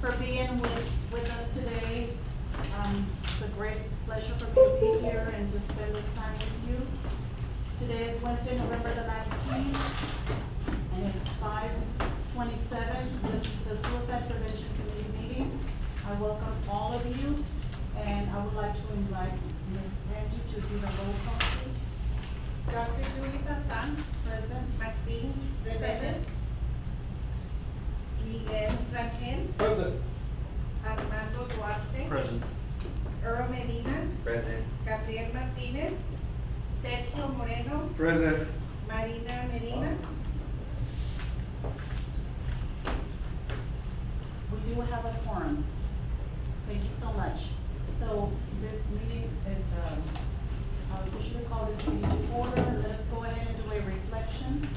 for being with us today. It's a great pleasure for me to be here and to spend this time with you. Today is Wednesday, November the 19th, and it's 5:27. This is the Suicide Prevention Committee meeting. I welcome all of you, and I would like to invite Ms. Angie to do the roll call, please. Dr. Julie Passan, Present. Maxine Reveles, Miguel Rangel, Present. Armando Duarte, Present. Earl Medina, Present. Gabriel Martinez, Sergio Moreno, Present. Marina Medina. We do have a quorum. Thank you so much. So this meeting is, I'll officially call this meeting to order. Let us go ahead and do a reflection.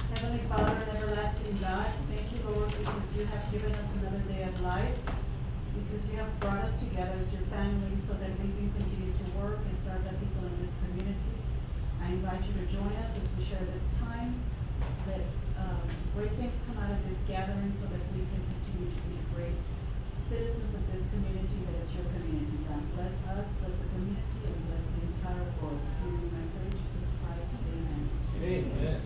Heavenly Father and everlasting God, thank you, Lord, because you have given us another day of life, because you have brought us together as your family so that we can continue to work and serve the people in this community. I invite you to join us as we share this time, that great things come out of this gathering so that we can continue to be great citizens of this community that is your community. God bless us, bless the community, and bless the entire world. In my name, Jesus Christ, amen. Amen.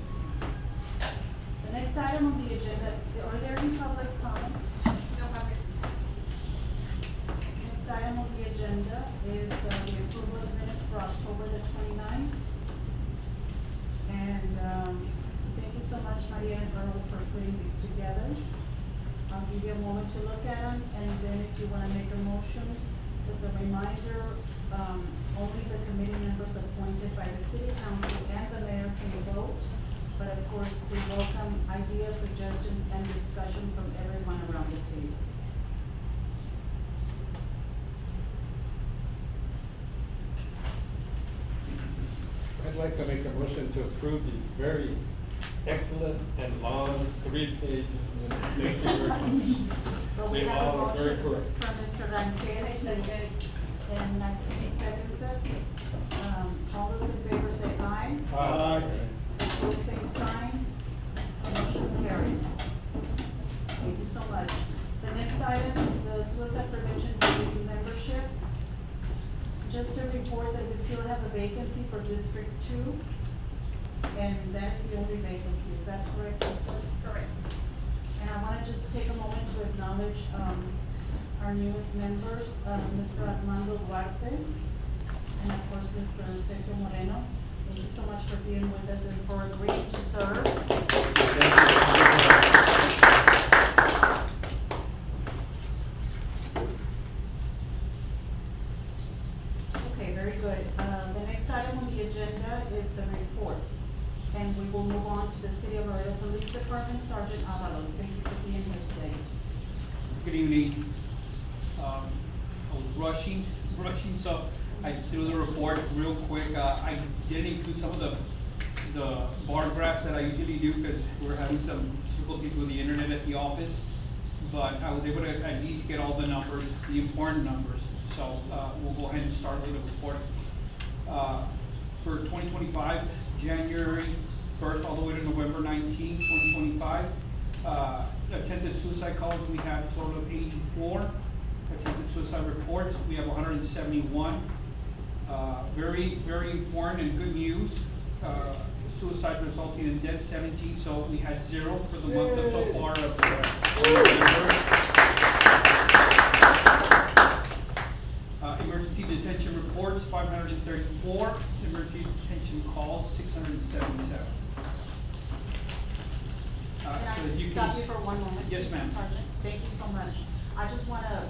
The next item on the agenda, are there any public comments? No public. Next item on the agenda is the approval of minutes for October the 29th. And thank you so much, Maria and Earl, for putting these together. I'll give you a moment to look at them, and then if you want to make a motion, as a reminder, only the committee members appointed by the city council and the mayor can vote. But of course, we welcome ideas, suggestions, and discussion from everyone around the table. I'd like to make a motion to approve these very excellent and long 3-page minutes. Thank you very much. So we They have a all are very motion correct. from Mr. Rangel and Maxine seconds it. All those in favor say aye. Aye. Opposed, same sign. Motion carries. Thank you so much. The next item is the Suicide Prevention Committee membership. Just to report that we still have a vacancy for District 2, and that's the only vacancy. Is that correct, Ms. Woods? Correct. And I want to just take a moment to acknowledge our newest members, Mr. Armando Duarte, and of course, Mr. Sergio Moreno. Thank you so much for being with us and for agreeing to serve. Okay, very good. The next item on the agenda is the reports. And we will move on to the City of Laredo Police Department, Sergeant Avalos. Thank you for being here today. Good evening. I was rushing, so I threw the report real quick. I did include some of the bar graphs that I usually do because we're having some difficulties with the internet at the office. But I was able to at least get all the numbers, the important numbers. So we'll go ahead and start with the report. For 2025, January 1st all the way to November 19, 2025, attempted suicide calls, we have a total of 84. Attempted suicide reports, we have 171. Very, very important and good news. Suicide resulting in death, 17, so we had 0 for the month of so far of November. Emergency detention reports, 534. Emergency detention calls, 677. Can I So if you stop can you for one moment? Yes, ma'am. Sergeant, thank you so much. I just want to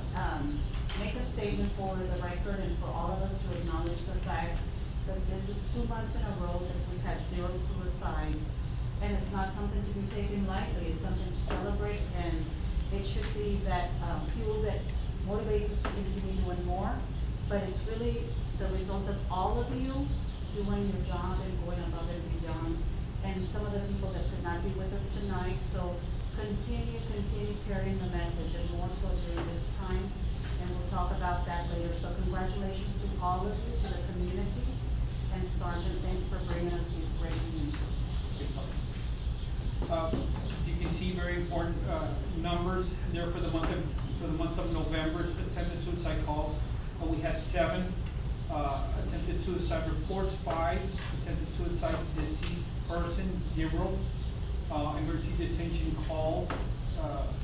make a statement for the record and for all of us to acknowledge the fact that this is 2 months in a row that we've had 0 suicides. And it's not something to be taken lightly, it's something to celebrate, and it should be that fuel that motivates us to continue doing more. But it's really the result of all of you doing your job and going above and beyond. And some of the people that could not be with us tonight, so continue carrying the message, and more so during this time. And we'll talk about that later. So congratulations to all of you, to the community. And Sergeant, thank you for bringing us these great news. You can see important, numbers there for the month of November, attempted suicide calls. We had 7, attempted suicide reports, 5, attempted suicide deceased person, 0, emergency detention calls,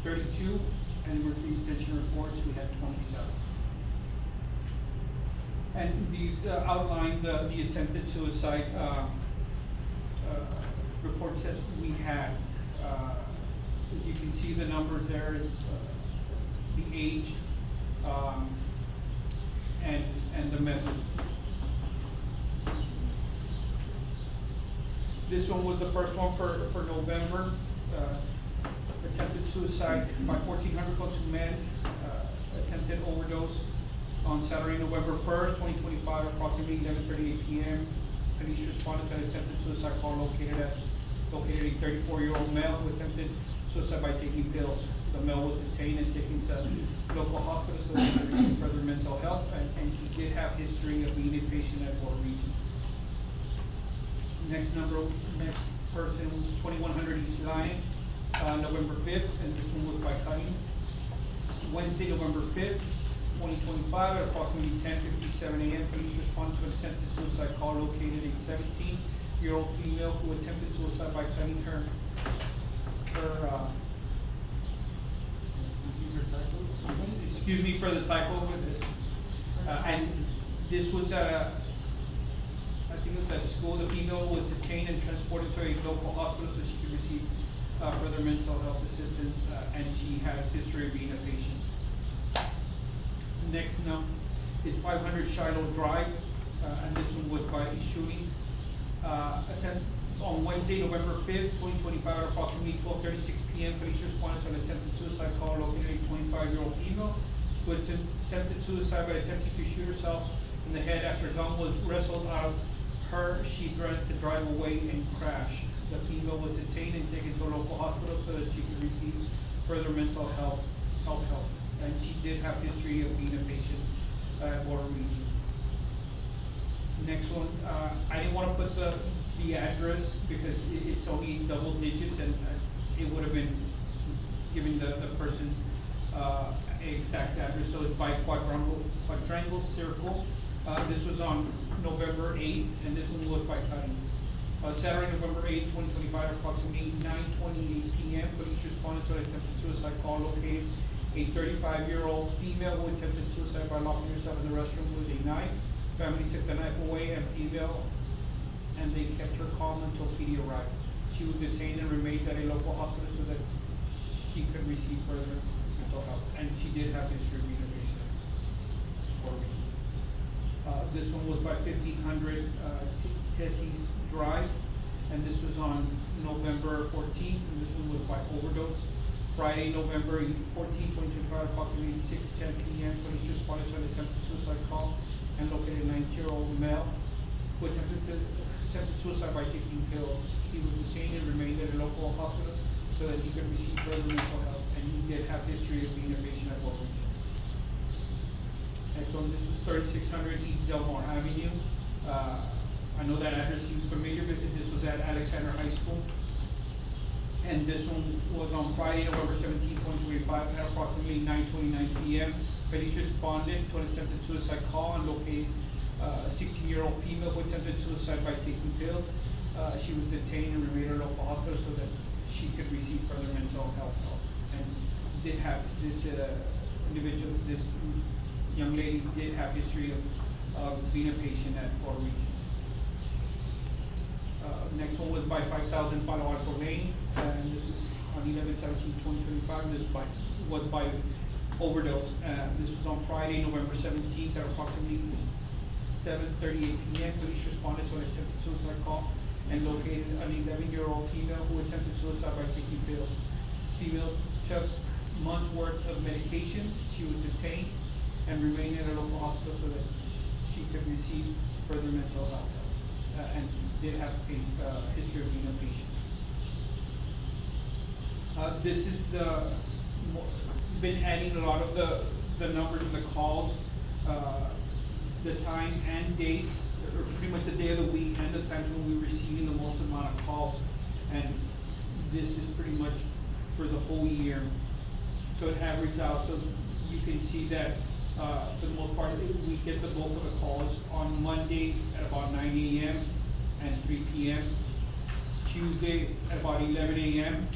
32, and emergency detention reports, we had 27. And these outline the attempted suicide reports that we had. As you can see the numbers there, it's the age and the method. This one was the first one for November. Attempted suicide by 1,400 Consumed, attempted overdose on Saturday, November 1st, 2025, approximately 11:38 p.m. Police responded to an attempted suicide call located a 34-year-old male who attempted suicide by taking pills. The male was detained and taken to local hospitals so that he could receive further mental help, and he did have history of being a patient at Water Region. Next person was 2100 East Lyon, November 5th, and this one was by cutting. Wednesday, November 5th, 2025, at approximately 10:57 a.m., police responded to an attempted suicide call located a 17-year-old female who attempted suicide by cutting her excuse me for the typo with it. And this was I think it was at school. The female was detained and transported to a local hospital so she could receive further mental health assistance, and she has history of being a patient. Next is 500 Shiloh Drive, and this one was by a shooting. On Wednesday, November 5th, 2025, at approximately 12:36 p.m., police responded to an attempted suicide call located a 25-year-old female who attempted suicide by attempting to shoot herself in the head after a gun was wrestled out of her. She threatened to drive away and crash. The female was detained and taken to a local hospital so that she could receive further mental health help. And she did have history of being a patient at Water Region. Next one, I didn't want to put the address because it's only double digits, and it would have been giving the person's exact address. So it's by Quadrangle Circle. This was on November 8th, and this one was by cutting. Saturday, November 8th, 2025, approximately 9:28 p.m., police responded to an attempted suicide call located a 35-year-old female who attempted suicide by locking herself in the restroom with a knife. Family took the knife away and they kept her calm until PD arrived. She was detained and remained at a local hospital so that she could receive further mental help. And she did have history of being a patient for a reason. This one was by 1500 Tessie's Drive, and this was on November 14th, and this one was by overdose. Friday, November 14th, 2025, approximately 6:10 p.m., police responded to an attempted suicide call and located a 90-year-old male who attempted suicide by taking pills. He was detained and remained at a local hospital so that he could receive further mental help, and he did have history of being a patient at Water Region. And so this was 3600 East Delmar Avenue. I know that address seems familiar, but this was at Alexander High School. And this one was on Friday, November 17, 2025, at approximately 9:29 p.m. Police responded to an attempted suicide call and located a 16-year-old female who attempted suicide by taking pills. She was detained and remained at a local hospital so that she could receive further mental health help. And did have this individual, this young lady did have history of being a patient at Water Region. Next one was by 5000 Palo Alto Lane, and this is on 11/17/2025. This was by overdose. This was on Friday, November 17th, at approximately 7:38 p.m. Police responded to an attempted suicide call and located an 11-year-old female who attempted suicide by taking pills. Female took months worth of medication. She was detained and remained at a local hospital so that she could receive further mental health and did have a history of being a patient. This is been adding a lot of the numbers of the calls, the time and dates, or pretty much the day of the week and the times when we're receiving the most amount of calls. And this is pretty much for the whole year. So it averages out, so you can see that, for the most part, we get the bulk of the calls on Monday at about 9 AM and 3 PM. Tuesday at about 11 AM.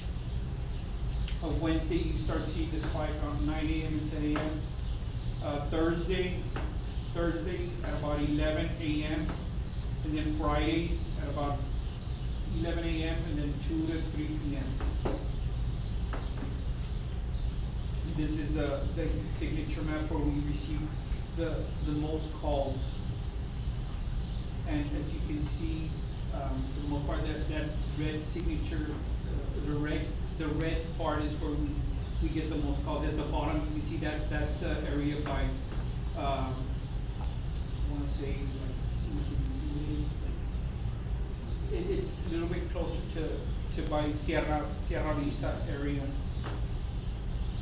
Wednesday, you start seeing the spike around 9 AM and 10 AM. Thursdays at about 11 AM. And then Fridays at about 11 AM and then 2 to 3 PM. This is the signature map where we receive the most calls. And as you can see, for the most part, that red signature, the red part is where we get the most calls. At the bottom, you see that's area by, I wanna say, it's a little bit closer to by Sierra Vista area.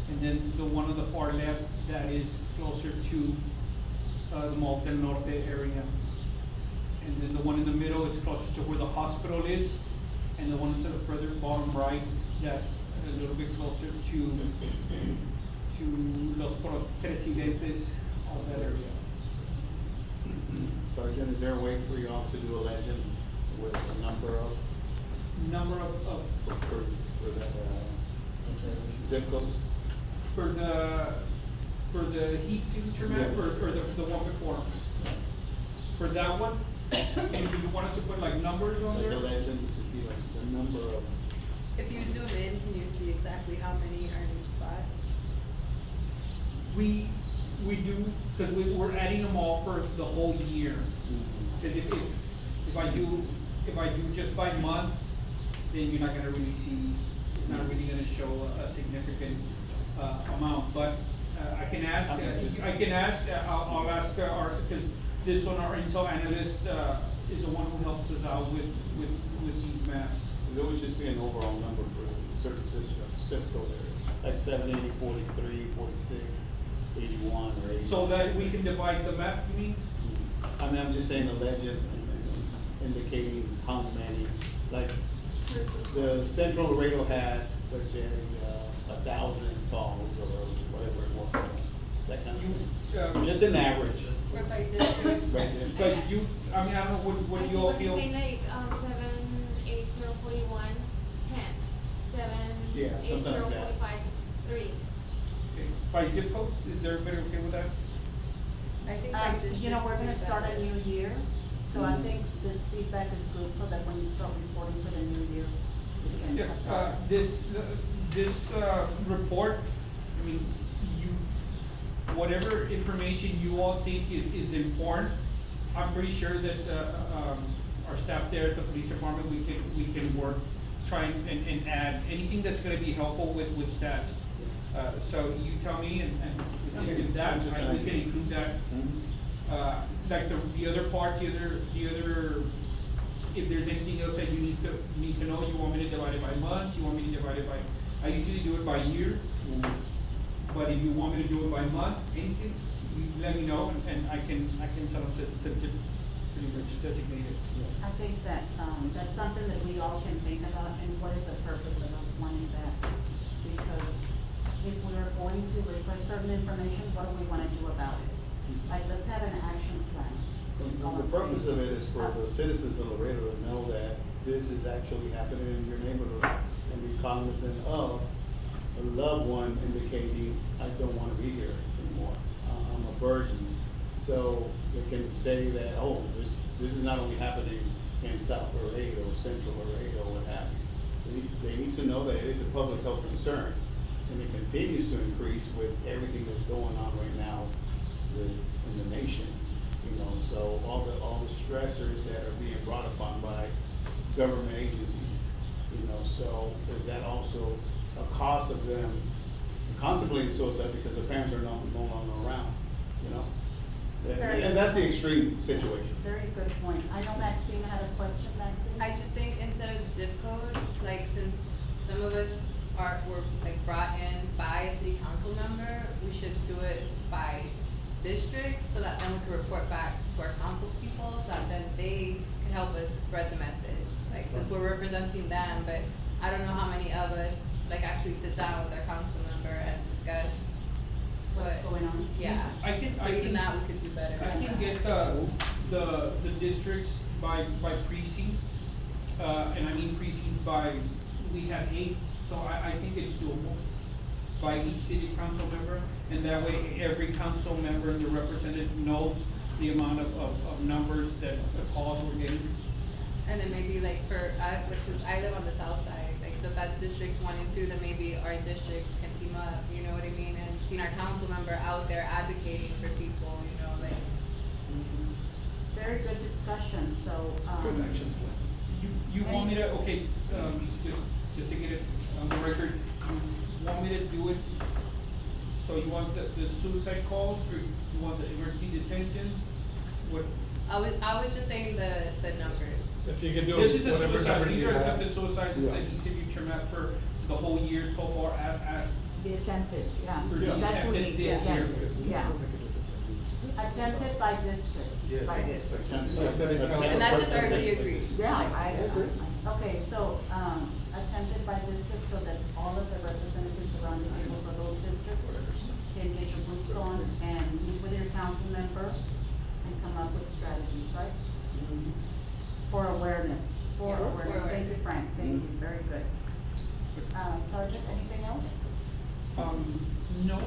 And then the one on the far left, that is closer to, the Mall del Norte area. And then the one in the middle, it's closer to where the hospital is. And the one to the further bottom right, that's a little bit closer to Los Presidentes of that area. Sergeant, is there a way for y'all to do a legend with a number of, Number of for that, zip code? for the heat signature map, or the one before? For that one, do you want us to put like numbers on Like there? a legend to see like the number of, If you zoom in, can you see exactly how many are in each spot? We do, cause we're adding them all for the whole year. Cause if I do just by months, then you're not gonna really see, it's not really gonna show a significant, amount, but, I can ask, I'll ask cause this one, our intel analyst, is the one who helps us out with these maps. it would just be an overall number for certain zip code areas, like 780, 43, 46, 81, or 80. So that we can divide the map, you mean? I mean, I'm just saying a legend and indicating how many, like, the Central Laredo had, let's say, 1,000 calls or whatever it was, that kind of thing. Just an average, Or by district? right there. But you, I mean, I don't know, what do you all feel? Say like, 78041 10, Yeah, something like that. 78045 3. Okay. By zip codes, is everybody okay with that? I think by district. You know, we're gonna is start a better. new year, so I think this feedback is good, so that when you start reporting for the new year, you can. Yes, this report, I mean, whatever information you all think is important, I'm pretty sure that, our staff there at the police department, we can work, try and add anything that's gonna be helpful with stats. So you tell me, and if that, Just an we can idea. include that. Mhm. Like the other parts, the other, if there's anything else that you need to know, you want me to divide it by months, you want me to divide it by, I usually do it by year, Mhm. but if you want me to do it by month, anything, you let me know, and I can tell them to pretty much designate it. I think that, that's something that we all can think about, and what is the purpose of us wanting that? Because if we're going to request certain information, what do we wanna do about it? Like, let's have an action plan. That's all The I'm purpose saying. of it is for the citizens of Laredo to know that this is actually happening in your neighborhood and be cognizant of a loved one indicating, I don't wanna be here anymore, I'm a burden. So they can say that, oh, this is not only happening in South Laredo, Central Laredo, what have you. They need to know that it is a public health concern, and it continues to increase with everything that's going on right now in the nation. You know, so all the stressors that are being brought upon by government agencies, you know, so is that also a cost of them contemplating suicide because the parents are no longer around, you know? And that's the extreme situation. Very good point. I know Maxine had a question, Maxine? I just think instead of zip codes, like since some of us were like brought in by a city council member, we should do it by district so that then we can report back to our council people so that then they can help us spread the message. Like since we're representing them, but I don't know how many of us like actually sits the districts by precincts, and I mean precincts by, we have 8, so I think it's doable by each city council member, and that way every council member and the representative knows the amount of numbers that the calls we're getting. And then maybe like because I live on the south side, like so if that's District 1 and 2, then maybe our districts can team up, you know what I mean? And seeing our council member out there advocating for people, you know, like. Very good discussion, so, Good action plan. You want me to, okay, just to get it on the record, you want me to do it, so you want the suicide calls, or you want the emergency detentions? What? I was just saying the numbers. If you can do This is the whatever suicide, numbers these you are have. attempted suicides Yeah. that each of you trim out for the whole year so far at the attempted, yeah, For the that's what we attempted need, this year. yeah. Attempted by districts, Yes. by districts. Like city council And that's if everybody person. agrees. Yeah, I agree. okay, so, attempted by district, so that all of the representatives around the table for those districts can get your boots on and meet with your council member and come up with strategies, right? For awareness, for Yeah, awareness, for thank you, Frank, thank you, very good. Sergeant, anything else? No,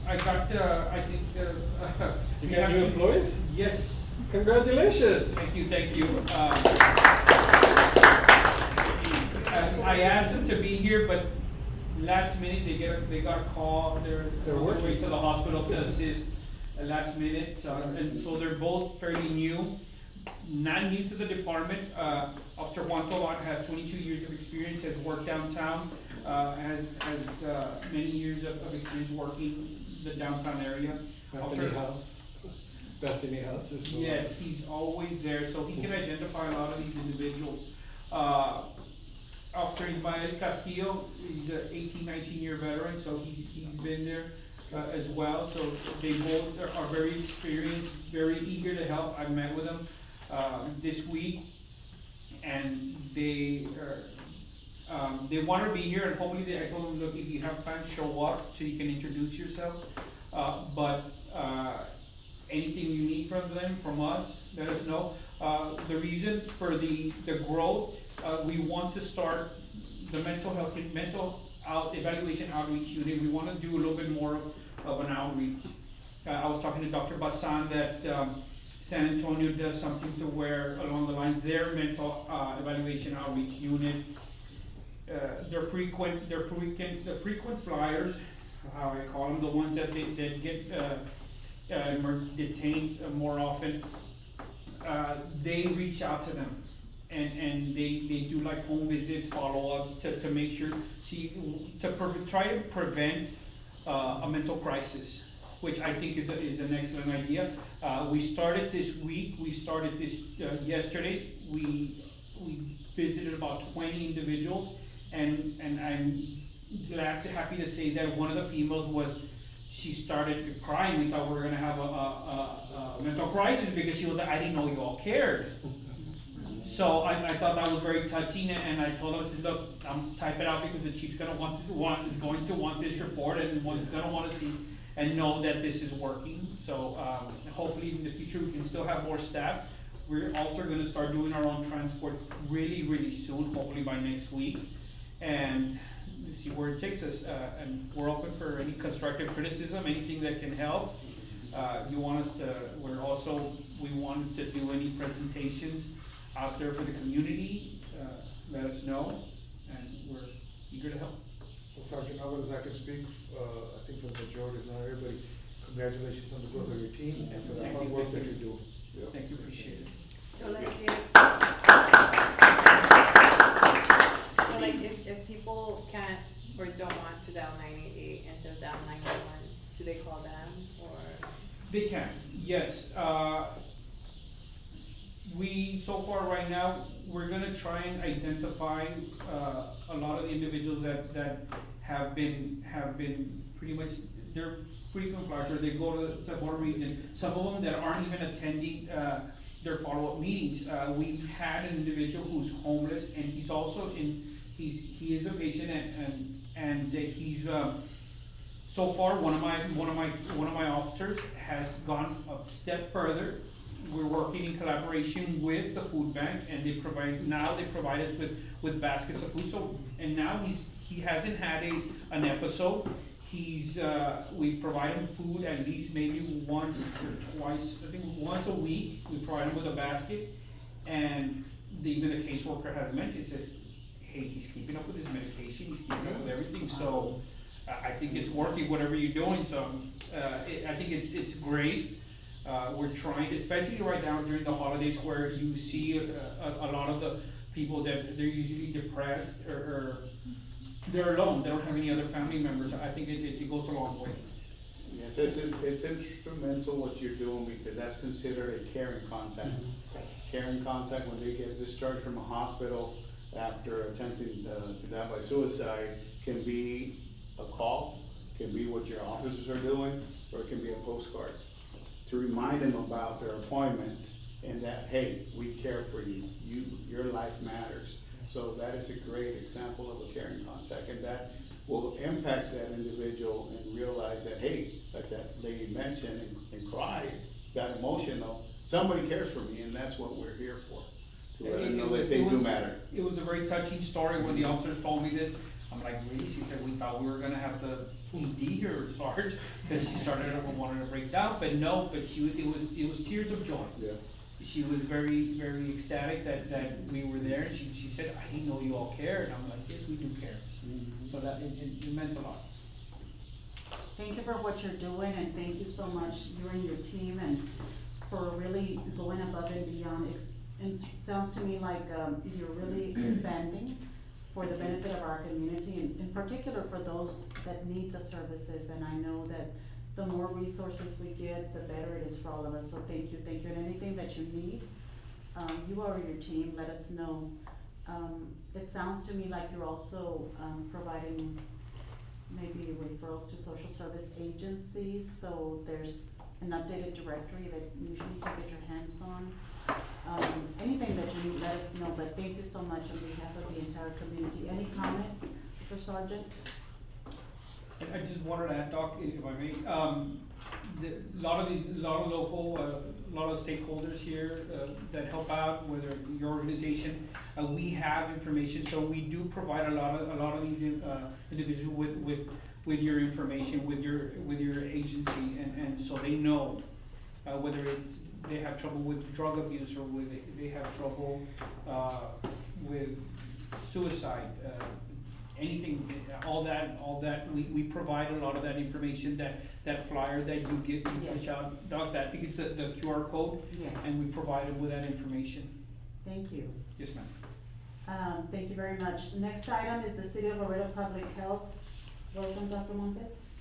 I got, I think, You we got have new to- employees? Yes, Congratulations. thank you. I asked them to be here, but last minute, they got a call, they're They're on their way working. to the hospital to assist last minute, so, and so they're both fairly new. Not new to the department, Officer Juan Tovar has 22 years of experience, has worked downtown, has many years of experience working the downtown area. Bethany House. Bethany House is the one. Yes, he's always there, so he can identify a lot of these individuals. Officer Ismael Castillo, he's a 18, 19-year veteran, so he's been there as well. So they both are very experienced, very eager to help. I met with them this week, and they want to be here, and hopefully I told them, look, if you have time, show up so you can introduce yourselves. But anything you need from them, from us, let us know. The reason for the growth, we want to start the mental evaluation outreach unit. We want to do a little bit more of an outreach. I was talking to Dr. Basan that San Antonio does something to where along the lines their mental evaluation outreach unit. They're frequent flyers, how I call them, the ones that get detained more often. They reach out to them and they do like home visits, follow-ups to make sure, try to prevent a mental crisis, which I think is an excellent idea. We started this week, yesterday, we visited about 20 individuals, and I'm happy to say that one of the females she started crying. We thought we were gonna have a mental crisis because she was like, I didn't know you all cared. So I thought that was very touching, and I told her, I said, look, type it out because the chief's is going to want this report and is gonna want to see and know that this is working. So hopefully in the future we can still have more staff. We're also gonna start doing our own transport really, really soon, hopefully by next week. And see where it takes us, and we're open for any constructive criticism, anything that can help. We wanted to do any presentations out there for the community, let us know, and we're eager to help. Well, Sergeant, how about as I can speak, I think for the majority, if not everybody, congratulations on the growth of your team and for the Thank hard you, work thank that you. you're doing. Yeah. Thank you, appreciate it. So like if people can't or don't want to dial 988 instead of dial 911, do they call them or? They can, yes. So far right now, we're gonna try and identify, a lot of the individuals that have been pretty much, they're frequent flyers, or they go to board meetings, and some of them that aren't even attending, their follow-up meetings. We've had an individual who's homeless, and he's also he is a patient, and he's so far, one of my officers has gone a step further. We're working in collaboration with the food bank, and they provide us with baskets of food, so, and now he hasn't had an episode. We provide him food at least maybe once or twice, I think once a week, we provide him with a basket. And even the caseworker has mentioned, says, hey, he's keeping up with his medication, he's keeping up with everything, so I think it's working, whatever you're doing, so, I think it's great. We're trying, especially right now during the holidays where you see a lot of the people that they're usually depressed or they're alone, they don't have any other family members. I think it goes a long way. Yes, it's instrumental what you're doing, because that's considered a caring contact. Caring contact, when they get discharged from a hospital after attempting to die by suicide, can be a call, can be what your officers are doing, or it can be a postcard to remind them about their appointment and that, hey, we care for you, your life matters. So that is a great example of a caring contact, and that will impact that individual and realize that, hey, like that lady mentioned and cried, got emotional, somebody cares for me, and that's what we're here for, to let them know that they do matter. It was a very touching story when the officers told me this. I'm like, really? She said, we thought we were gonna have to ED her, Sarge, because she started wanting to break down, but no, but it was tears of joy. Yeah. She was very, very ecstatic that we were there, and she said, I didn't know you all cared, and I'm like, yes, we do care. So that, it meant a lot. Thank you for what you're doing, and thank you so much, you and your team, and for really going above and beyond. It sounds to me like, you're really expanding for the benefit of our community, and in particular for those that need the services, and I know that the more resources we get, the better it is for all of us, so thank you, and anything that you need, you or your team, let us know. It sounds to me like you're also, providing maybe referrals to social service agencies, so there's an updated directory that usually you can get your hands on. Anything that you need, let us know, but thank you so much on behalf of the entire community. Any comments for Sergeant? I just wanted to add, Doc, if I may, a lot of local, a lot of stakeholders here, that help out, whether your organization, we have information, so we do provide a lot of these, individuals with your information, with your agency, and so they know, whether they have trouble with drug abuse, or whether they have trouble, with suicide, anything, all that, we provide a lot of that information, that flyer that you get, you push Yes. out, Doc, I think it's the QR code, Yes. and we provide them with that information. Thank you. Yes, ma'am. Thank you very much. The next item is the City of Laredo Public Health. Welcome, Dr. Montes.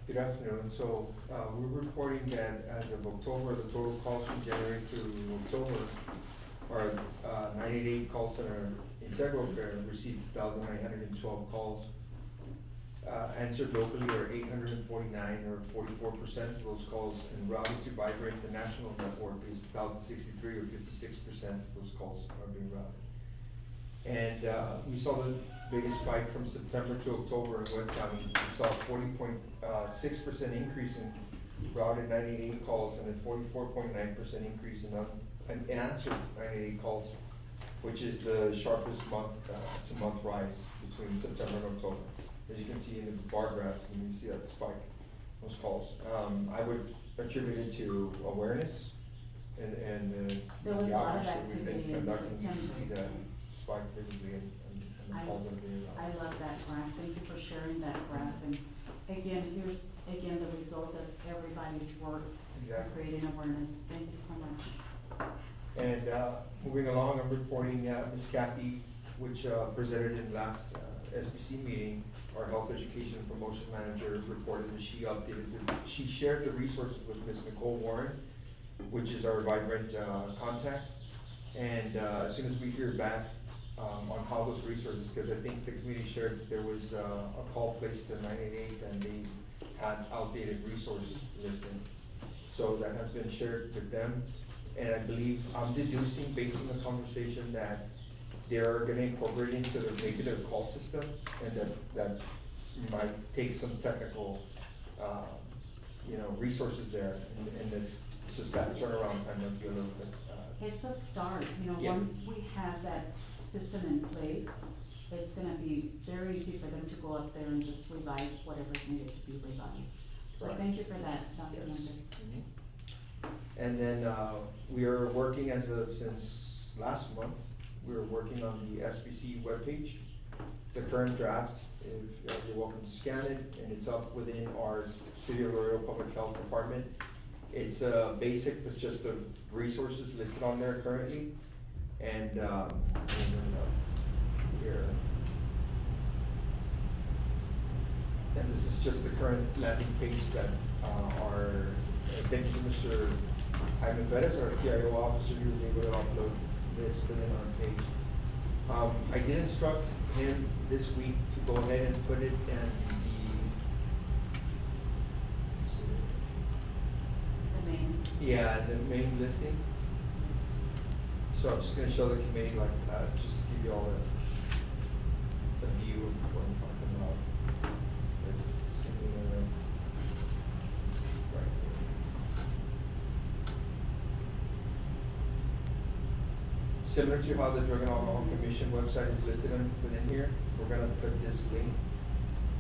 Good afternoon. So, we're reporting that as of October, the total calls from January to October are 988 call center. Integral Care received 2,912 calls. Answered locally are 849, or 44% of those calls, and routed to Vibrant, the national network, is 1,063, or 56% of those calls are being routed. And we saw the biggest spike from September to October in Webb County. We saw a 40.6% increase in routed 988 calls, and a 44.9% increase in answered 988 calls, which is the sharpest month-to-month rise between September and October. As you can see in the bar graph, when you see that spike, those calls. I would attribute it to awareness and There was the a lot of outreach that we've been activity in conducting. You can see September. that spike visibly in the calls that are being I routed. love that graph. Thank you for sharing that graph. And again, here's the result of everybody's work in Exactly. creating awareness. Thank you so much. And moving along, I'm reporting Ms. Kathy, which presented in last SBC meeting. Our health education and promotion manager reported that she shared the resources with Ms. Nicole Warren, which is our Vibrant contact. And as soon as we hear back on how those resources, because I think the community shared that there was a call placed to 988 and they had outdated resource listings. So that has been shared with them And I believe, I'm deducing based on the conversation that they're gonna incorporate into their, maybe their call system, and that might take some technical, resources there, and it's just that turnaround time might be a little bit, It's a start, Yeah. once we have that system in place, it's gonna be very easy for them to go up there and just revise whatever's needed to be revised. So Right. thank you for that, Dr. Yes. Mendez. And then, we are working since last month, we are working on the SBC webpage. The current draft, if, you're welcome to scan it, and it's up within our City of Laredo Public Health Department. It's, basic with just the resources listed on there currently, and, here. And this is just the current landing page that, thank you to Mr. Jaime Perez, our PIO officer, who was able to upload this within our page. I did instruct him this week to go ahead and put it in the main listing. So I'm just gonna show the committee just to give you all a view of what I'm talking about. It's similar, right here. Similar to how the Drug and Alcohol Commission website is listed within here, we're gonna put this link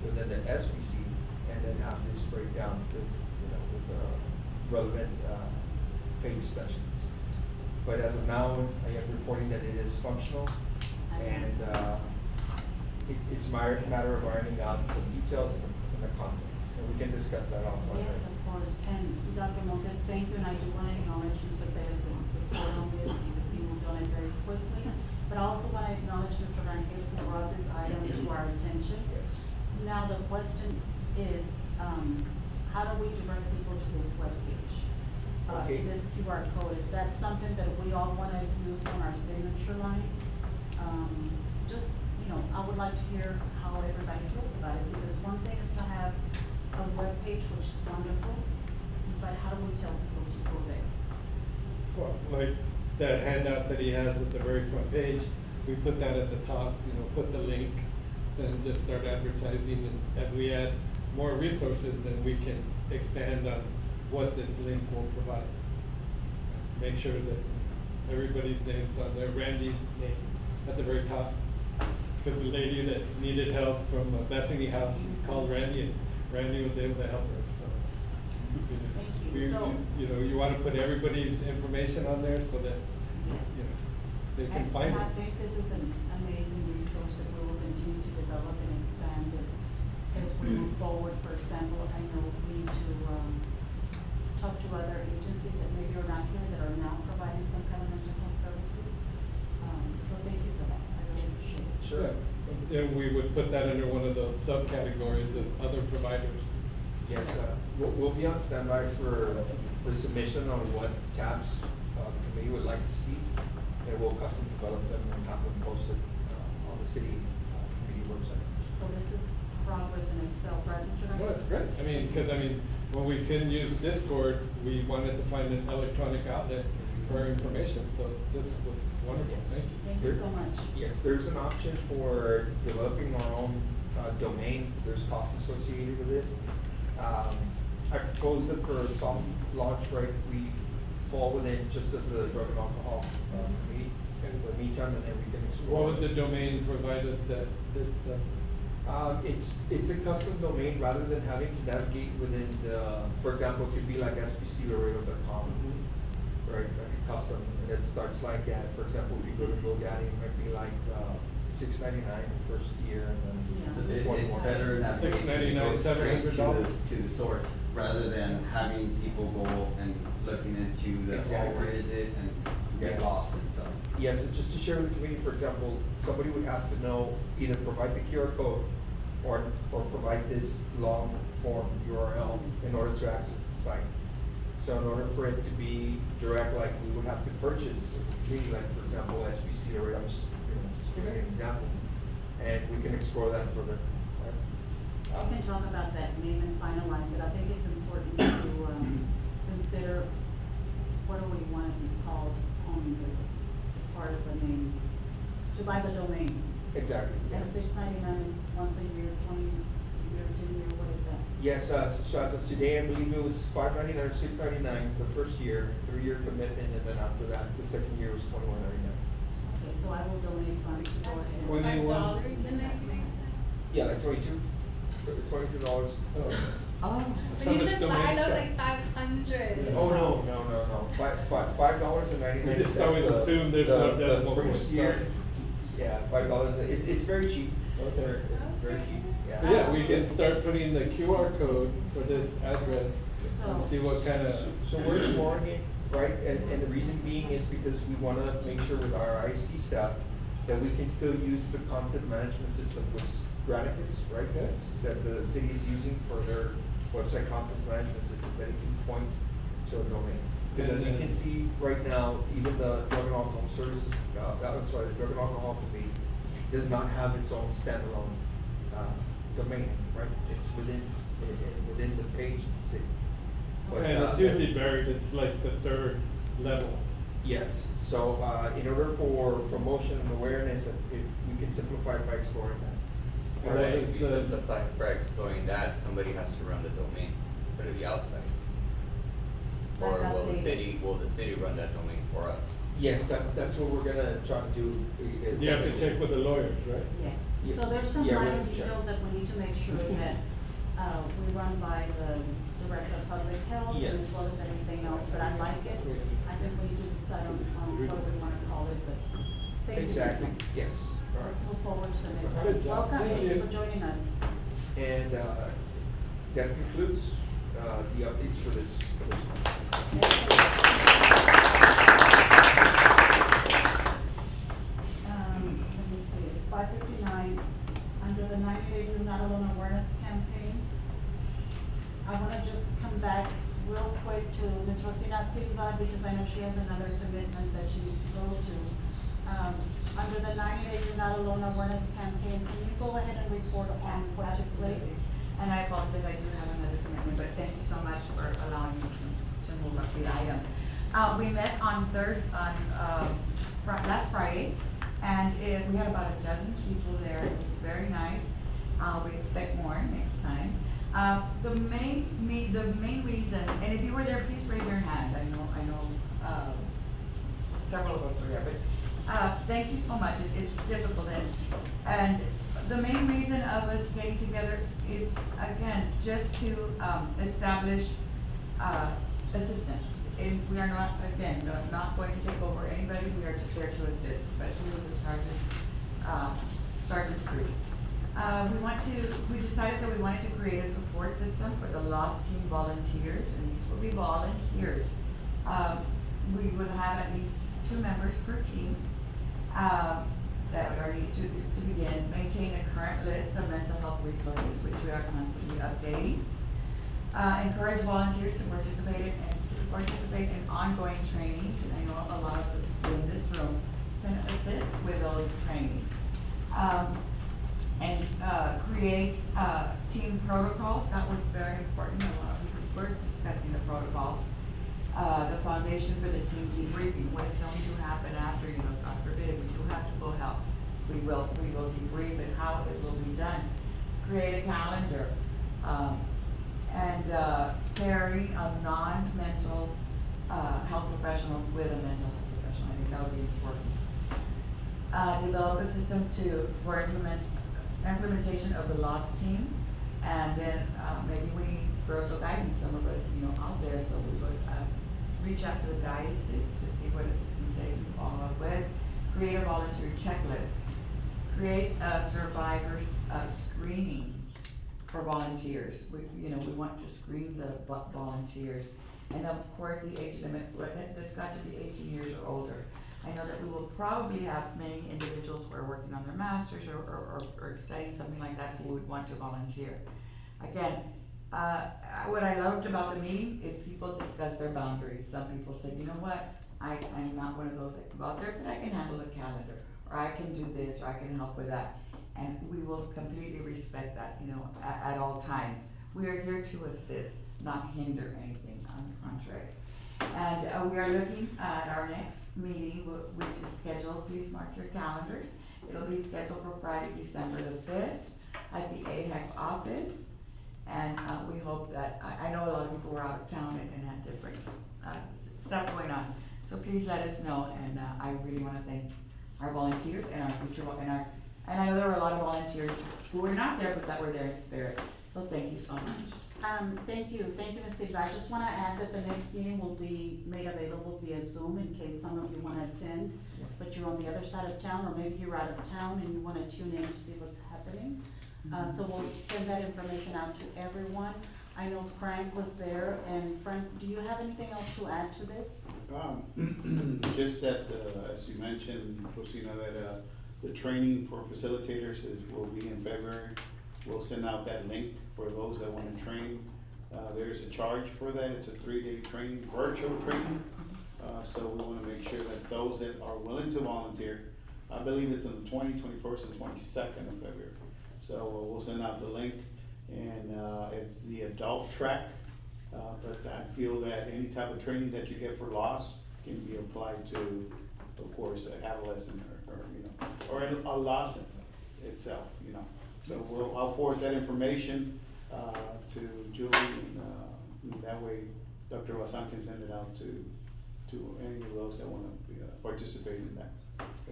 within the SBC and then have this breakdown with relevant, page sessions. But as of now, I am reporting that it is functional, and, it's my matter of ironing out some details in the content, and we can discuss that offline. Yes, of course, and Dr. Montes, thank you, and I do want to acknowledge Mr. Perez's support on this, because he moved on it very quickly. But I also want to acknowledge Mr. Rangel, who brought this item to our attention. Yes. Now, the question is, how do we direct people to this webpage? Okay. To this QR code, is that something that we all wanna use on our signature line? I would like to hear how everybody feels about it, because one thing is to have a webpage, which is wonderful, but how do we tell people to go there? Well, like that handout that he has at the very front page, we put that at the top, put the link, and just start advertising, and as we add more resources, then we can expand on what this link will provide. Make sure that everybody's name's on there, Randy's name at the very top. Because the lady that needed help from Bethany House called Randy, and Randy was able to help her, so. Thank you. We- So- you wanna put everybody's information on there so that, Yes. they can find And I it. think this is an amazing resource that we will continue to develop and expand as we move forward. For example, I know we need to, talk to other agencies that maybe are not here, that are now providing some kind of mental health services. So thank you for that, I really appreciate it. Sure. Then we would put that under one of those subcategories of other providers. Yes, we'll be on standby for the submission on what tabs, the committee would like to see, and we'll custom develop them and have them posted, on the city, committee website. So this is progress in itself, right, Mr. Rangel? No, it's great. When we couldn't use Discord, we wanted to find an electronic outlet for our information, so this was wonderful, thank you. Thank you so much. Yes, there's an option for developing our own, domain, there's costs associated with it. I proposed it for a soft launch, right, we fall within just as the drug and alcohol, committee, in the meantime, and then we can explore. What would the domain provide us that this doesn't? It's a custom domain, rather than having to navigate within for example, it could be like sbclaredo.com, right, like a custom, and it starts like for example, if you go to GoDaddy, it might be like, $6.99 the first year, and then. It's $1.1. better navigation to $6.99, go straight $700. to the source, rather than having people go and looking into the, Exactly. where is it, and get Yes. lost and stuff. Yes, and just to share with the committee, for example, somebody would have to know, either provide the QR code or provide this long form URL in order to access the site. So in order for it to be direct, like we would have to purchase a committee, like for example, SBC, or I'm just, just giving an example. And we can explore that further, right? We can talk about that name and finalize it. I think it's important to consider what do we want to be called. the name, to buy the domain. Exactly, And yes. $6.99 is once a year, 20-year, 10-year, what is that? Yes, so as of today, I believe it was $5.99 or $6.99 the first year, 3-year commitment, and then after that, the second year was $21.99. Okay, so I will donate funds to go ahead. When do you want- Yeah, like $22. $22. Oh. Oh, That's but how you much said domain five, I was stuff. like 500. Yeah. Oh, no. $5.99. We just always assume there's no decimal The point first year, sign. yeah, $5, it's very cheap. It's Okay. very cheap, yeah. But yeah, we can start putting the QR code for this address and So- see what kind of. So we're exploring it, right, and the reason being is because we wanna make sure with our IC staff that we can still use the content management system, which is Granicus, right? Yes. That the city is using for their website content management system, that it can point to a domain. Because as you can see right now, even the drug and alcohol services, the drug and alcohol committee does not have its own standalone, domain, right? It's within the page of the city. But, And it's usually buried, it's like the third level. yes, so, in order for promotion and awareness, we can simplify it by exploring that. And that Right, is if you the- simplify for exploring that, somebody has to run the domain, put it outside. Or Like will the update. city run that domain for us? Yes, that's what we're gonna try to do. You have to check with the lawyers, right? Yes, Yeah. so there's some Yeah, we minor have to check. details that we need to make sure that, we run by the Director of Public Health Yes. as well as everything else, but I like it. I think we need to decide on what we wanna call it, but thank you. Exactly, yes. All Let's right. move forward to the next Good item. job. Welcome, Thank thank you you. for joining us. And, that concludes, the updates for this month. Let me see, it's 5:59, under the 90-day You're Not Alone awareness campaign. I wanna just come back real quick to Ms. Rosina Silva, because I know she has another commitment that she needs to go to. Under the 90-day You're Not Alone awareness campaign, can you go ahead and report on what took place? And I apologize, I do have another commitment, but thank you so much for allowing me to move up the item. We met on last Friday, and we had about a dozen people there. It was very nice. We expect more next time. The main reason, and if you were there, please raise your hand. I know, several of us were there, but, thank you so much. It's difficult, and the main reason of us getting together is, again, just to, establish, assistance. And we are not, again, not going to take over anybody, we are just there to assist, especially with the sergeant's group. We decided that we wanted to create a support system for the Lost Team volunteers, and these will be volunteers. We would have at least 2 members per team, that are needed to begin, maintain a current list of mental health resources, which we are constantly updating. Encourage volunteers to participate in ongoing trainings, and I know a lot of people in this room can assist with those trainings. And create team protocols. That was very important. A lot of people were discussing the protocols. The foundation for the team debriefing, what is going to happen after, God forbid, if we do have to go help. We will debrief and how it will be done. Create a calendar, and pairing a non-mental health professional with a mental health professional. I think that would be important. Develop a system for implementation of the Lost Team, and then maybe we need spiritual guidance, some of us, out there, so we would reach out to the diocese to see what assistance they can follow up with. Create a volunteer checklist. Create a survivors screening for volunteers. We want to screen the volunteers. And of course, the age limit, it's got to be 18 years or older. I know that we will probably have many individuals who are working on their masters or studying something like that who would want to volunteer. Again, what I loved about the meeting is people discuss their boundaries. Some people said, you know what, I'm not one of those that can go out there, but I can handle the calendar, or I can do this, or I can help with that. And we will completely respect that, at all times. We are here to assist, not hinder anything, on the contrary. And we are looking at our next meeting, which is scheduled, please mark your calendars. It'll be scheduled for Friday, December the fifth at the AHEC office. And, we hope that, I know a lot of people were out of town and had different, stuff going on. So please let us know, and, I really wanna thank our volunteers and our future, and I know there were a lot of volunteers who were not there, but that were there in spirit. So thank you so much. Thank you, Ms. Silva. I just wanna add that the next meeting will be made available via Zoom in case some of you wanna attend, but you're on the other side of town, or maybe you're out of town and you wanna tune in to see what's happening. So we'll send that information out to everyone. I know Frank was there, and Frank, do you have anything else to add to this? Just that, as you mentioned, Rosina, that, the training for facilitators will be in February. We'll send out that link for those that wanna train. There's a charge for that, it's a 3-day training, virtual training. So we wanna make sure that those that are willing to volunteer, I believe it's on the 21st and 22nd of February. So we'll send out the link, and, it's the adult track. But I feel that any type of training that you get for loss can be applied to, of course, an adolescent or, you know, or a loss itself, you know. So I'll forward that information, to Julie, and that way Dr. Wasan can send it out to any of those that wanna participate in that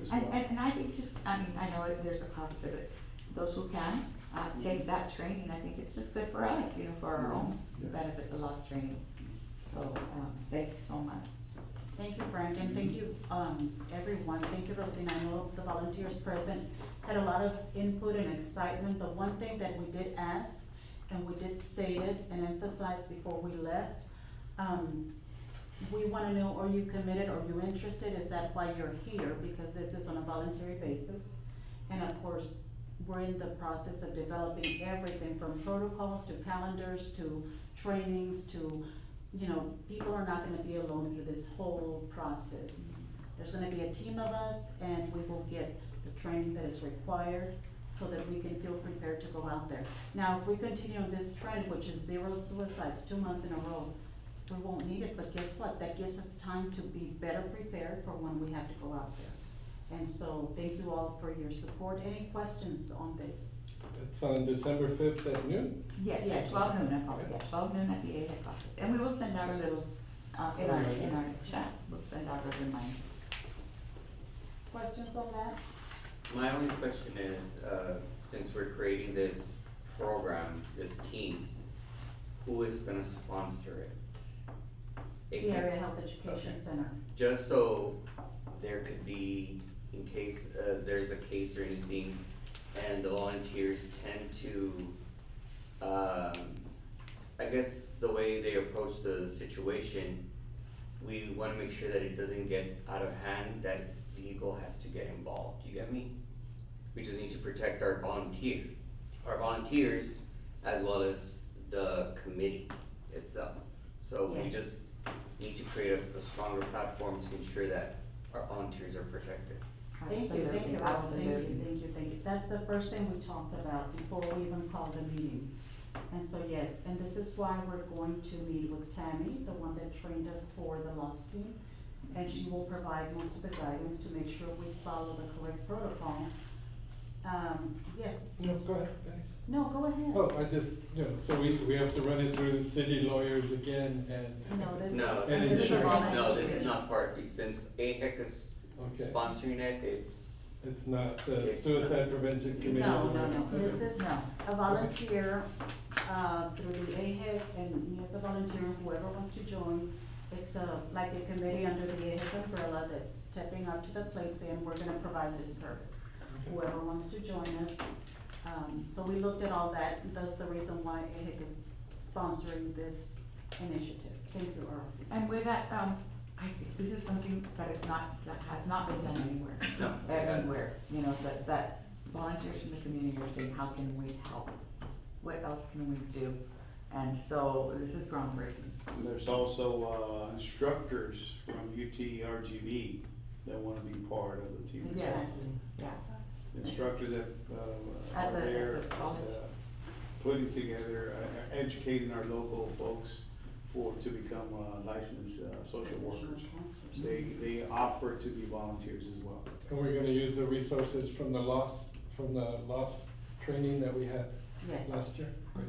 as well. And I think I know there's a cost to it. Those who can, take that training, I think it's just good for us, you know, for our own benefit, the lost training. So, thank you so much. Thank you, Frank, and thank you, everyone. Thank you, Rosina. I know the volunteers present had a lot of input and excitement. The one thing that we did ask, and we did state it and emphasize before we left, we wanna know, are you committed, are you interested? Is that why you're here? Because this is on a voluntary basis. And of course, we're in the process of developing everything from protocols to calendars to trainings to, you know, people are not gonna be alone through this whole process. There's gonna be a team of us, and we will get the training that is required so that we can feel prepared to go out there. Now, if we continue on this trend, which is 0 suicides 2 months in a row, we won't need it, but guess what? That gives us time to be better prepared for when we have to go out there. And so, thank you all for your support. Any questions on this? It's on December 5th at noon? Yes, Yes. 12 noon, I apologize, 12 noon at the AHEC office. And we will send out a little, in our chat, we'll send out a reminder. Questions on that? My only question is, since we're creating this program, this team, who is gonna sponsor it? The Area Health Education Okay. Center. Just so there could be, in case, there's a case or anything, and the volunteers tend to, I guess the way they approach the situation, we wanna make sure that it doesn't get out of hand, that the Eagle has to get involved, you get me? We just need to protect our volunteers, as well as the committee itself. So we Yes. just need to create a stronger platform to ensure that our volunteers are protected. Thank you, Rob, Absolutely. thank you. That's the first thing we talked about before we even called the meeting. And so, yes, and this is why we're going to meet with Tammy, the one that trained us for the lost team. And she will provide most of the guidance to make sure we follow the correct protocol. Yes, Yes, go ahead, Denny. no, go ahead. Oh, I just, so we have to run it through the city lawyers again and. No, this is, No, And this is a insurance. volunteer. no, this is not part, since AHEC is Okay. sponsoring it, it's, It's not the It's Suicide Prevention Committee? No, or- no, no, Okay. this is No. a volunteer, through the AHEC, and me as a volunteer, whoever wants to join. It's like a committee under the AHEC umbrella that's stepping up to the plate saying, we're gonna provide this service. Okay. Whoever wants to join us. So we looked at all that, and that's the reason why AHEC is sponsoring this initiative. Thank you, Earl. And with that, I think this is something that has not been done anywhere. no. Everywhere, you know, that volunteers from the community are saying, how can we help? What else can we do? And so this is groundbreaking. And there's also, instructors from UTRGV that wanna be part of the team. Yes, yeah. Instructors that, At are the- there, at the college. putting together, educating our local folks to become licensed social workers. They offer to be volunteers as well. And we're gonna use the resources from the loss training that we had Yes. last year? Great.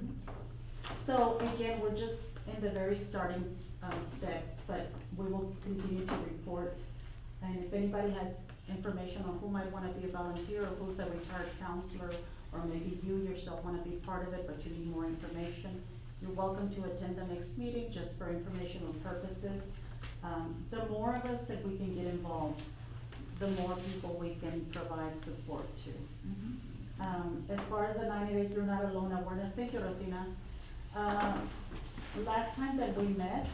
So again, we're just in the very starting steps, but we will continue to report. And if anybody has information on who might wanna be a volunteer, or who's a retired counselor, or maybe you yourself wanna be part of it, but you need more information, you're welcome to attend the next meeting, just for informational purposes. The more of us that we can get involved, the more people we can provide support to. As far as the 90-day You're Not Alone awareness, thank you, Rosina. Last time that we met,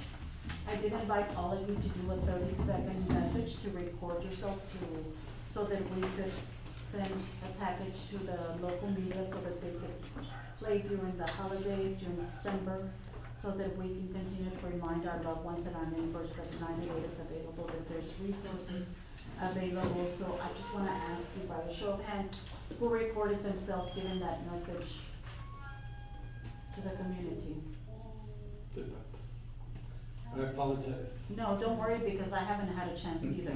I did invite all of you to do a 30-second message to record yourself so that we could send a package to the local media so that they could play during the holidays, during December, so that we can continue to remind our loved ones and our neighbors that 90-day is available, that there's resources available. So I just wanna ask you by a show of hands, who recorded themselves giving that message to the community? I apologize. No, don't worry, because I haven't had a chance either.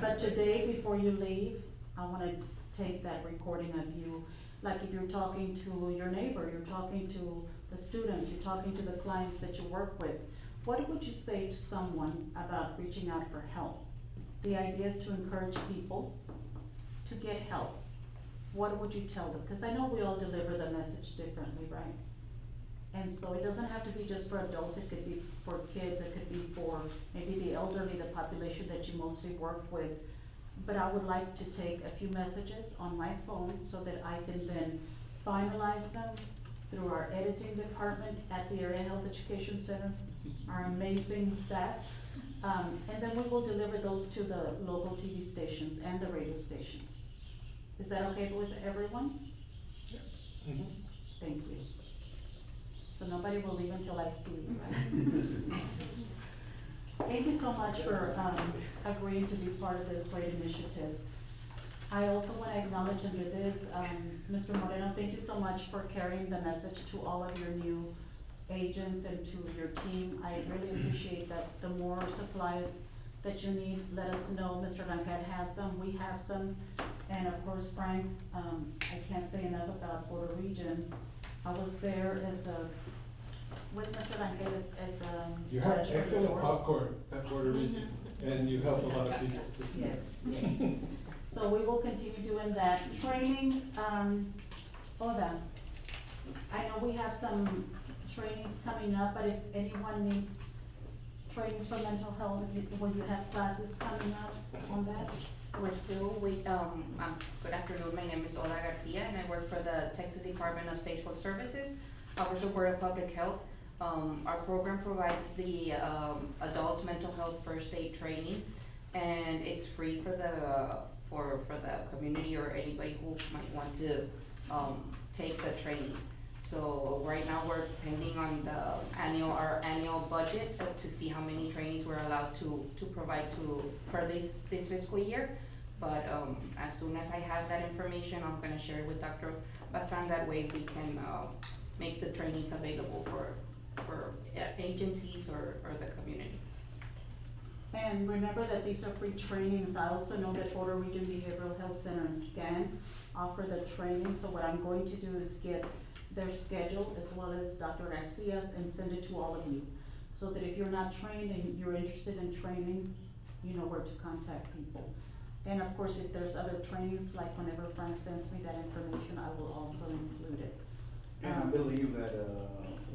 But today, before you leave, I wanna take that recording of you, like if you're talking to your neighbor, you're talking to the students, you're talking to the clients that you work with, what would you say to someone about reaching out for help? The idea is to encourage people to get help. What would you tell them? Because I know we all deliver the message differently, right? And so it doesn't have to be just for adults, it could be for kids, it could be for maybe the elderly, the population that you mostly work with. But I would like to take a few messages on my phone so that I can then finalize them through our editing department at the Area Health Education Center, our amazing staff. And then we will deliver those to the local TV stations and the radio stations. Is that okay with everyone? Mhm. Thank you. So nobody will leave until I see you, right? Thank you so much for agreeing to be part of this great initiative. I also want to acknowledge under this, Mr. Moreno, thank you so much for carrying the message to all of your new agents and to your team. I really appreciate that. The more supplies that you need, let us know. Mr. Rangel has some, we have some. And of course, Frank, I can't say enough about Border Region. I was there with Mr. Rangel as You have judge for excellent divorce. popcorn at Border Region, and you help a lot of people. Yes, yes. So we will continue doing that. Trainings, Oda, I know we have some trainings coming up, but if anyone needs trainings for mental health, will you have classes coming up on that? Good afternoon, my name is Ola Garcia and I work for the Texas Department of State Health Services, Office of Board of Public Health. Our program provides the adult mental health first aid training, and it's free for the community or anybody who might want to take the training. So right now we're pending on our annual budget to see how many trainings we're allowed to provide for this fiscal year. But as soon as I have that information, I'm gonna share it with Dr. Basan. That way we can make the trainings available for agencies or the community. And remember that these are free trainings. I also know that Border Region Behavioral Health Center and SCAN offer the training. So what I'm going to do is get their schedule as well as Dr. Garcia's and send it to all of you. So that if you're not trained and you're interested in training, you know where to contact people. And of course, if there's other trainings, like whenever Frank sends me that information, I will also include it. And I believe that,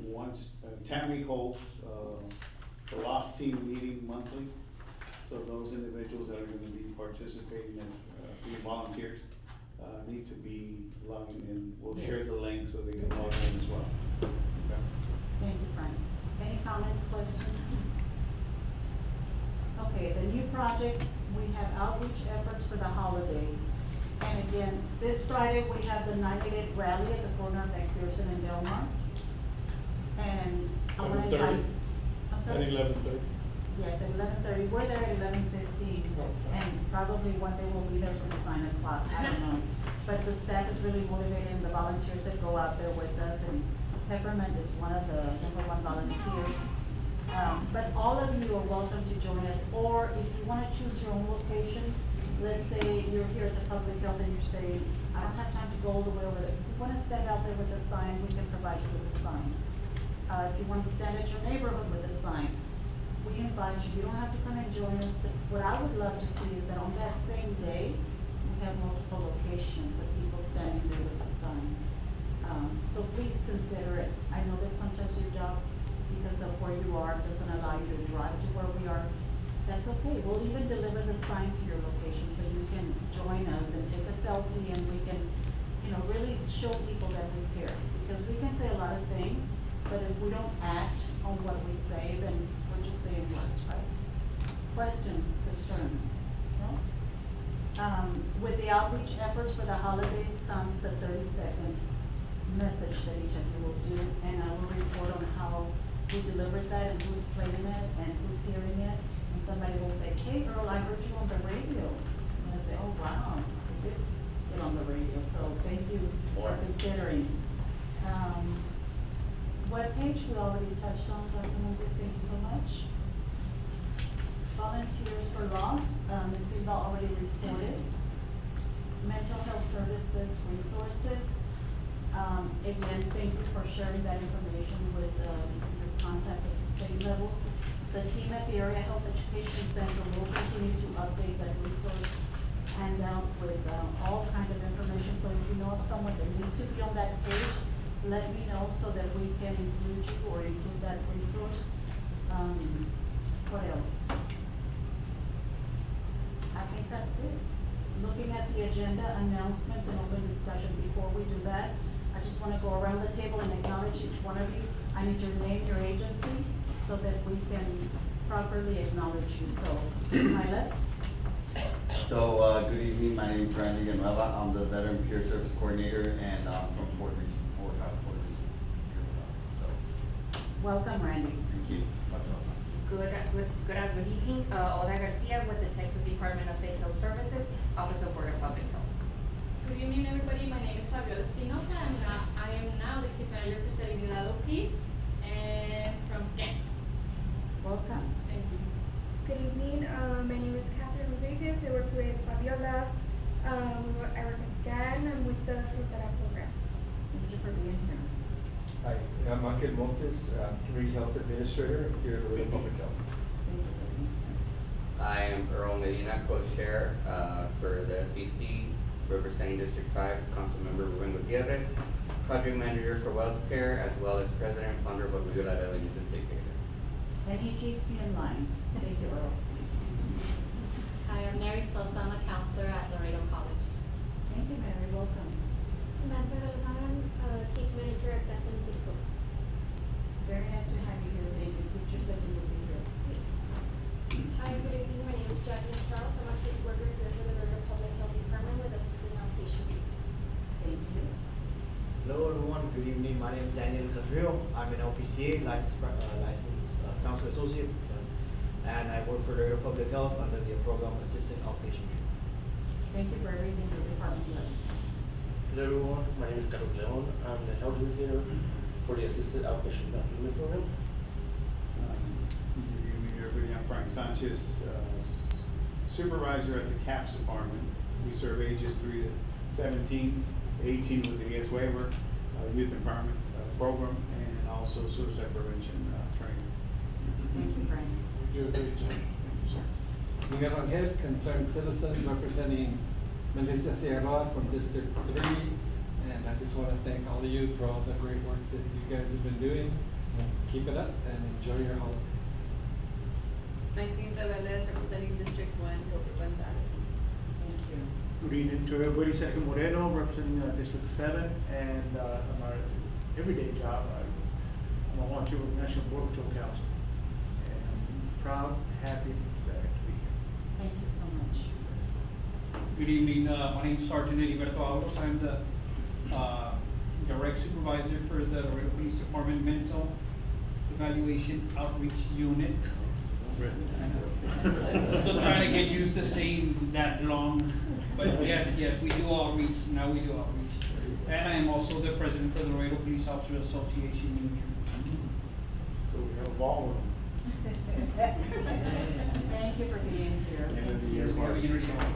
once, Tammy holds, the lost team meeting monthly. So those individuals that are gonna be participating as, being volunteers, need to be logged in. We'll share the link so they can log in as well. Okay. Thank you, Frank. Any comments, questions? Okay, the new projects, we have outreach efforts for the holidays. And again, this Friday, we have the 90-day rally at the corner of McPherson and Delmar. And I want to 11:30. invite, I'm At sorry? 11:30. Yes, at 11:30. We're there at 11:15. Oh, sorry. And probably one day we'll be there since 9 o'clock, I don't know. But the staff is really motivated, and the volunteers that go out there with us, and Peppermint is one of the #1 volunteers. But all of you are welcome to join us, or if you wanna choose your own location, let's say you're here at the public health and you're saying, I don't have time to go all the way over there. If you wanna stand out there with a sign, we can provide you with a sign. If you wanna stand at your neighborhood with a sign, we invite you. You don't have to come and join us, but what I would love to see is that on that same day, we have multiple locations of people standing there with a sign. So please consider it. I know that sometimes your job, because of where you are, doesn't allow you to drive to where we are. That's okay. We'll even deliver the sign to your location so you can join us and take a selfie, and we can, really show people that we care. Because we can say a lot of things, but if we don't act on what we say, then we're just saying words, right? Questions, concerns, no? With the outreach efforts for the holidays comes the 30-second message that each of you will do, and I will report on how we delivered that and who's playing it and who's hearing it. And somebody will say, hey Earl, I heard you on the radio. And I say, oh wow, we did get on the radio, so thank you for considering. Webpage we already touched on, Dr. Montes, thank you so much. Volunteers for Loss, Ms. Silva already reported. Mental health services resources. Again, thank you for sharing that information with your contact at the state level. The team at the Area Health Education Center will continue to update that resource handout with all kinds of information. So if you know of someone that needs to be on that page, let me know so that we can include you or include that resource. What else? I think that's it. Looking at the agenda, announcements and open discussion. Before we do that, I just want to go around the table and acknowledge each one of you. I need your name, your agency, so that we can properly acknowledge you. So, my left. So, good evening, my name is Randy Ganueva, I'm the Veteran Peer Service Coordinator, and I'm from Port Region. So, Welcome, Randy. thank you. Good evening, Oda Garcia with the Texas Department of State Health Services, Office of Board of Public Health. Good evening, everybody. My name is Fabiola Espinosa, and I am now the case manager for Serenidad OP and from SCAN. Welcome. Thank you. Good evening. My name is Catherine Rodriguez. I work with Fabiola. I work in SCAN. I'm with the Frontera program. Thank you for being here. Hi, I'm Michael Montes, Community Health Administrator here at Laredo Public Health. Thank you for being here. I am Earl Medina, co-chair for the SBC, representing District 5, Councilmember Ruben Gutierrez, project manager for Wells Care, as well as president and founder of Orgullo Laredo Innocent Safe Haven. And he keeps me in line. Thank you, Earl. Hi, I'm Mary Sosa. I'm a counselor at Laredo College. Thank you, Mary. Welcome. Samantha Galvan, case manager at Casa City. Very nice to have you here. Thank you. Sister said you would be here. Hi, good evening. My name is Jacqueline Strauss. I'm a case worker here for the Laredo Public Health Department with assistant outpatient treatment. Thank you. Hello everyone, good evening. My name is Daniel Cadrillo. I'm an LPCA, licensed counselor associate, and I work for Laredo Public Health under the program Assistant Outpatient Treatment. Thank you for everything your department does. Hello everyone, my name is Carlos Leon. I'm the health educator for the Assisted Outpatient Treatment Program. Good evening everybody, I'm Frank Sanchez, supervisor at the CAPS department. We serve ages 3 to 17, 18 with the AS waiver, youth empowerment program, and also suicide prevention training. Thank you, Frank. You do a great job. Thank you, sir. Miguel Rangel, concerned citizen representing Melissa Sierra from District 3. And I just want to thank all of you for all the great work that you guys have been doing. Keep it up and enjoy your holidays. Maxine Reveles, representing District 1, Gilbert Gonzalez. Thank you. Good evening to everybody. Sergio Moreno, representing District 7, and on our everyday job, I'm a volunteer with National Border Patrol Council. And I'm proud, happy, and ecstatic to be here. Thank you so much. Good evening, my name is Sergeant Heriberto Aulos. I'm the direct supervisor for the Laredo Police Department Mental Evaluation Outreach Unit. Still trying to get used to saying that long, but yes, we do outreach, now we do outreach. And I am also the president for the Laredo Police Officers Association Union. So we have a ballroom. Thank you for being here. End of the year Yes, we have a party. unity hall.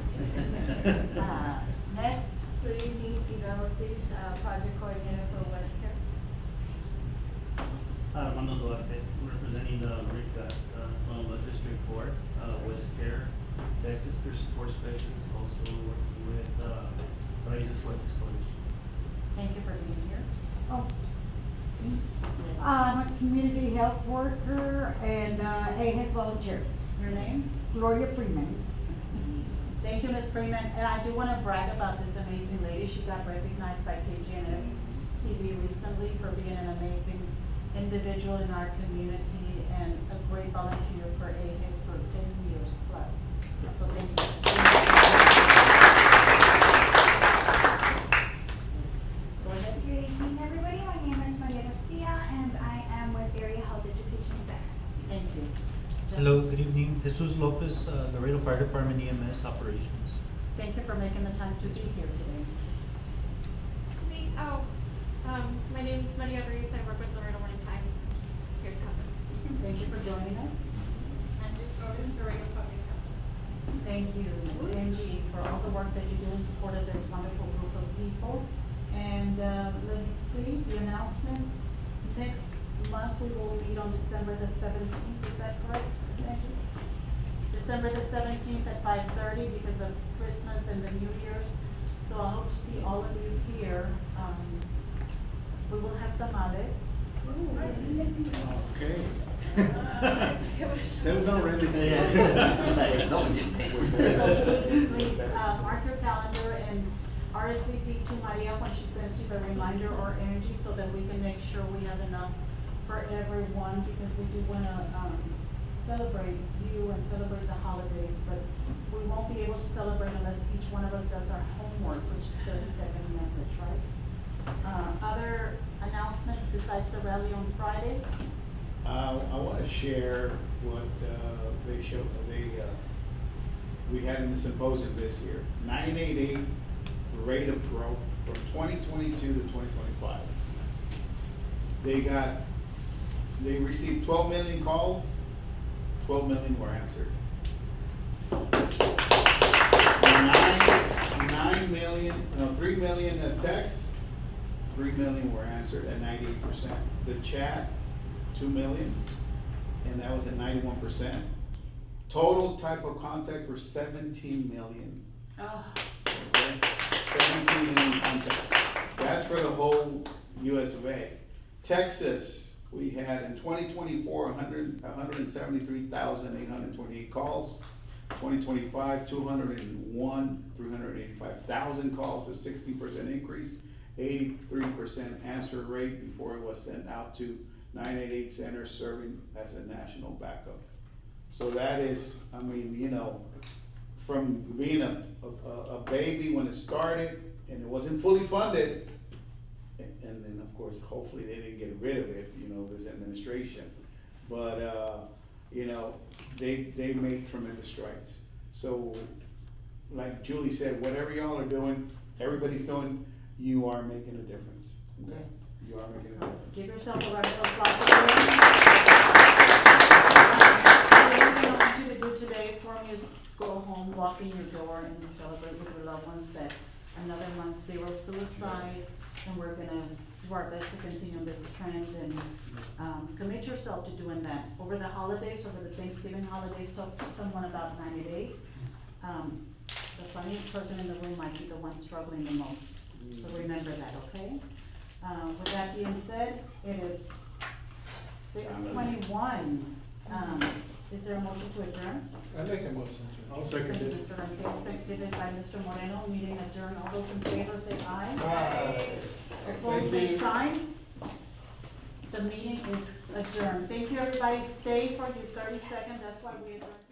Next, Good evening, Pilar Ortiz, project coordinator for West Care. Armando Duarte, representing RICAS from District 4, West Care, Texas Peer Support Specialist, also working with Raíces Fuertes Coalition. thank you for being here. Oh, I'm a community health worker and AHEC volunteer. Your name? Gloria Freeman. Thank you, Ms. Freeman, and I do wanna brag about this amazing lady. She got recognized by KGNS TV recently for being an amazing individual in our community and a great volunteer for AHIC for 10 years plus. So thank you. Yes. Go ahead. Good evening, everybody. My name is Maria Garcia, and I am with Area Health Education Center. Thank you. Hello, good evening. Jesus Lopez, Laredo Fire Department EMS Operations. Thank you for making the time to be here today. My name is Maria Ruiz. I work with Laredo Morning Times. Here to cover. Thank you for joining us. Angie Flores, Laredo Public Health. Thank you, Ms. Angie, for all the work that you do in support of this wonderful group of people. And let's see, the announcements. Next month, we will meet on December the 17th, is that correct, Ms. Angie? December the 17th at 5:30 because of Christmas and the New Year's. So I hope to see all of you here. We will have tamales. Okay. Settle down, Randy. Please, mark your calendar and RSVP to Maria when she sends you the reminder or energy so that we can make sure we have enough for everyone because we do wanna, celebrate you and celebrate the holidays, but we won't be able to celebrate unless each one of us does our homework, which is the second message, right? Other announcements besides the rally on Friday? I want to share what we had in the symposium this year. 988 rate of growth from 2022 to 2025. They received 12 million calls, 12 million were answered. 3 million texts, 3 million were answered at 98%. The chat, 2 million, and that was at 91%. Total type of contact were 17 million. Oh. Okay? 17 million contacts. That's for the whole US of A. Texas, we had in 2024, 173,828 calls. 2025, 385,000 calls, a 60% increase, 83% answer rate before it was sent out to 988 centers serving as a national backup. So that is, I mean, you know, from being a baby when it started and it wasn't fully funded, and then of course, hopefully they didn't get rid of it, you know, this administration. But, you know, they made tremendous strides. So, like Julie said, whatever y'all are doing, everybody's doing, you are making a difference. Okay? Yes. You are making a So difference. give yourself a round of applause. What I want you to do today for me is go home, walk in your door and celebrate with your loved ones that another month, 0 suicides, and we're gonna do our best to continue this trend and commit yourself to doing that. Over the holidays, over the Thanksgiving holidays, talk to someone about 988. The funniest person in the room might be the one struggling the most. So remember that, okay? With that being said, it is 6:21. Is there a motion to adjourn? I make a motion to. I'll second Thank you, it. Mr. Ranquez, seconded by Mr. Moreno, meeting adjourned. All those in favor say aye. Aye. Opposed, Thank same you. sign. The meeting is adjourned. Thank you, everybody. Stay for your 30 seconds. That's why we adjourned.